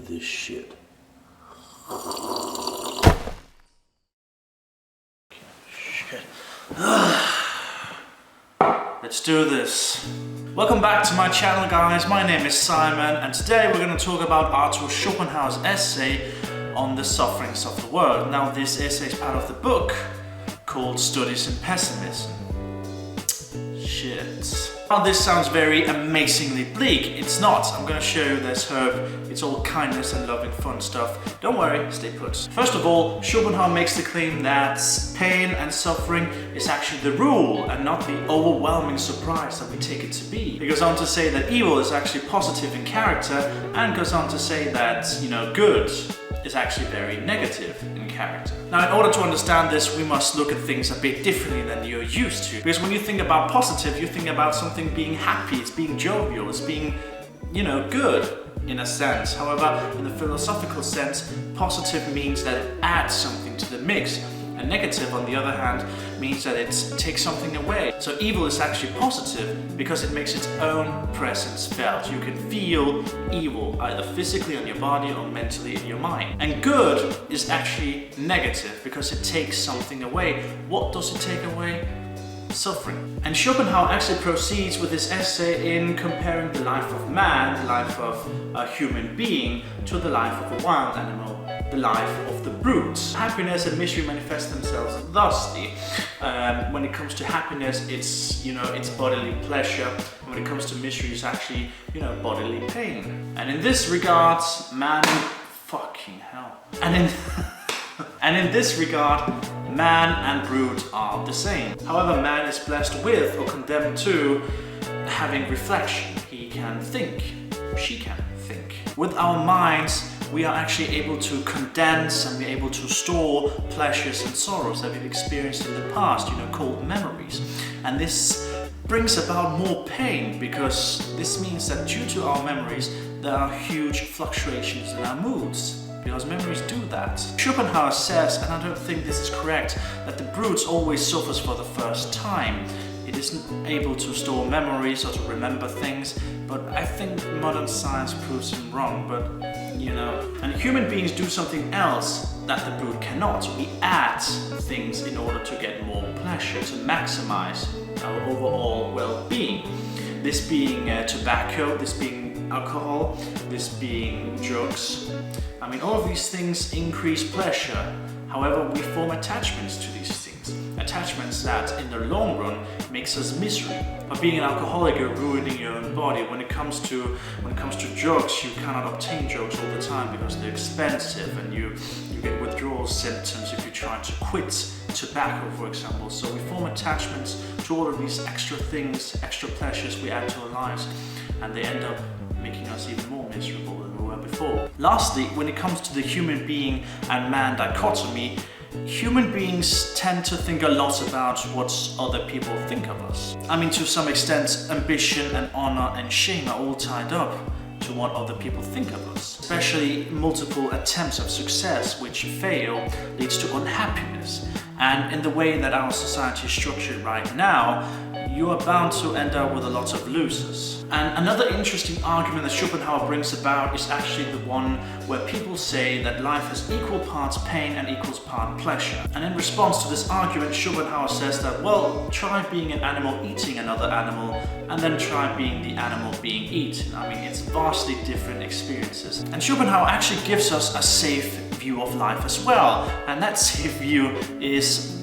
this shit. Shit. Let's do this. Welcome back to my channel, guys. My name is Simon, and today we're going to talk about Arthur Schopenhauer's essay on the sufferings of the world. Now, this essay is part of the book called Studies in Pessimism. Shit. Now, this sounds very amazingly bleak. It's not. I'm going to show you there's hope. It's all kindness and loving fun stuff. Don't worry, stay put. First of all, Schopenhauer makes the claim that pain and suffering is actually the rule and not the overwhelming surprise that we take it to be. He goes on to say that evil is actually positive in character, and goes on to say that, good is actually very negative in character. Now, in order to understand this, we must look at things a bit differently than you're used to. Because when you think about positive, you think about something being happy, it's being jovial, it's being, good in a sense. However, in the philosophical sense, positive means that it adds something to the mix. And negative, on the other hand, means that it takes something away. So evil is actually positive because it makes its own presence felt. You can feel evil either physically on your body or mentally in your mind. And good is actually negative because it takes something away. What does it take away? Suffering. And Schopenhauer actually proceeds with this essay in comparing the life of man, the life of a human being, to the life of a wild animal, the life of the brutes. Happiness and misery manifest themselves thusly. When it comes to happiness, it's bodily pleasure. And when it comes to misery, it's actually, bodily pain. And in this regard, man, fucking hell. And in this regard, man and brute are the same. However, man is blessed with or condemned to having reflection. He can think, she can think. With our minds, we are actually able to condense and be able to store pleasures and sorrows that we've experienced in the past, called memories. And this brings about more pain because this means that due to our memories, there are huge fluctuations in our moods. Because memories do that. Schopenhauer says, and I don't think this is correct, that the brute always suffers for the first time. It isn't able to store memories or to remember things, but I think modern science proves him wrong, and human beings do something else that the brute cannot. We add things in order to get more pleasure, to maximize our overall well-being. This being tobacco, this being alcohol, this being drugs. All of these things increase pleasure. However, we form attachments to these things. Attachments that, in the long run, makes us miserable. By being an alcoholic, you're ruining your own body. When it comes to drugs, you cannot obtain drugs all the time because they're expensive, and you get withdrawal symptoms if you try to quit tobacco, for example. So we form attachments to all of these extra things, extra pleasures we add to our lives, and they end up making us even more miserable than we were before. Lastly, when it comes to the human being and man dichotomy, human beings tend to think a lot about what other people think of us. To some extent, ambition and honor and shame are all tied up to what other people think of us. Especially multiple attempts of success which fail leads to unhappiness. And in the way that our society is structured right now, you are bound to end up with a lot of losers. And another interesting argument that Schopenhauer brings about is actually the one where people say that life has equal parts pain and equal parts pleasure. And in response to this argument, Schopenhauer says that, try being an animal eating another animal, and then try being the animal being eaten. It's vastly different experiences. And Schopenhauer actually gives us a safe view of life as well. And that safe view is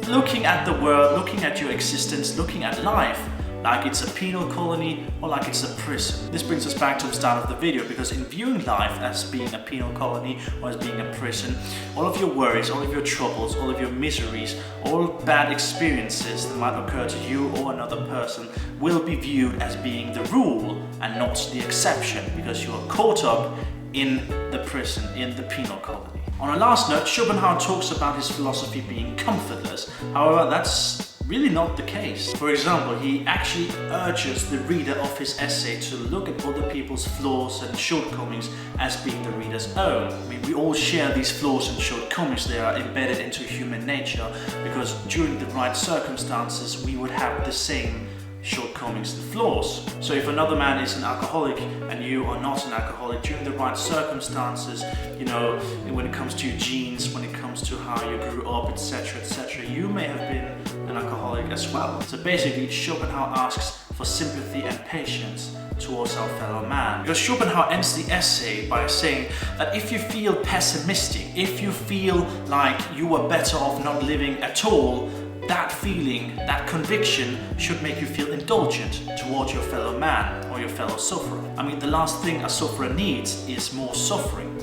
looking at the world, looking at your existence, looking at life like it's a penal colony or like it's a prison. This brings us back to the start of the video, because in viewing life as being a penal colony or as being a prison, all of your worries, all of your troubles, all of your miseries, all bad experiences that might occur to you or another person will be viewed as being the rule and not the exception, because you are caught up in the prison, in the penal colony. On a last note, Schopenhauer talks about his philosophy being comfortless. However, that's really not the case. For example, he actually urges the reader of his essay to look at other people's flaws and shortcomings as being the reader's own. We all share these flaws and shortcomings. They are embedded into human nature, because during the right circumstances we would have the same shortcomings and flaws. So if another man is an alcoholic and you are not an alcoholic, during the right circumstances, you know, when it comes to your genes, when it comes to how you grew up, etc., etc., you may have been an alcoholic as well. So basically, Schopenhauer asks for sympathy and patience towards our fellow man. Because Schopenhauer ends the essay by saying that if you feel pessimistic, if you feel like you are better off not living at all, that feeling, that conviction should make you feel indulgent towards your fellow man or your fellow sufferer. I mean, the last thing a sufferer needs is more suffering.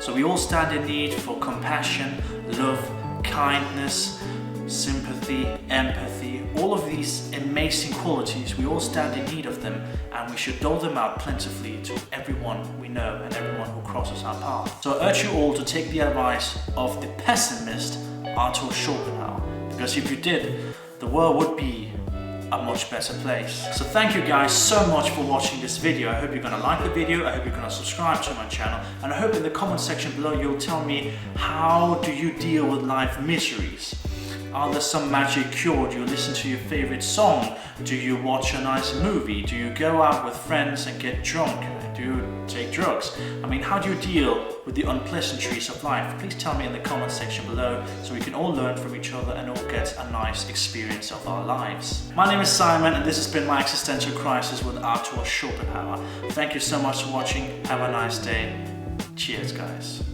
So we all stand in need for compassion, love, kindness, sympathy, empathy, all of these amazing qualities. We all stand in need of them, and we should dole them out plentifully to everyone we know and everyone who crosses our path. So I urge you all to take the advice of the pessimist Arthur Schopenhauer, because if you did, the world would be a much better place. So thank you guys so much for watching this video. I hope you're gonna like the video, I hope you're gonna subscribe to my channel, and I hope in the comment section below you'll tell me, how do you deal with life miseries? Are there some magic cure? Do you listen to your favorite song? Do you watch a nice movie? Do you go out with friends and get drunk? Do you take drugs? I mean, how do you deal with the unpleasantries of life? Please tell me in the comment section below so we can all learn from each other and all get a nice experience of our lives. My name is Simon, and this has been my existential crisis with Arthur Schopenhauer. Thank you so much for watching. Have a nice day. Cheers, guys.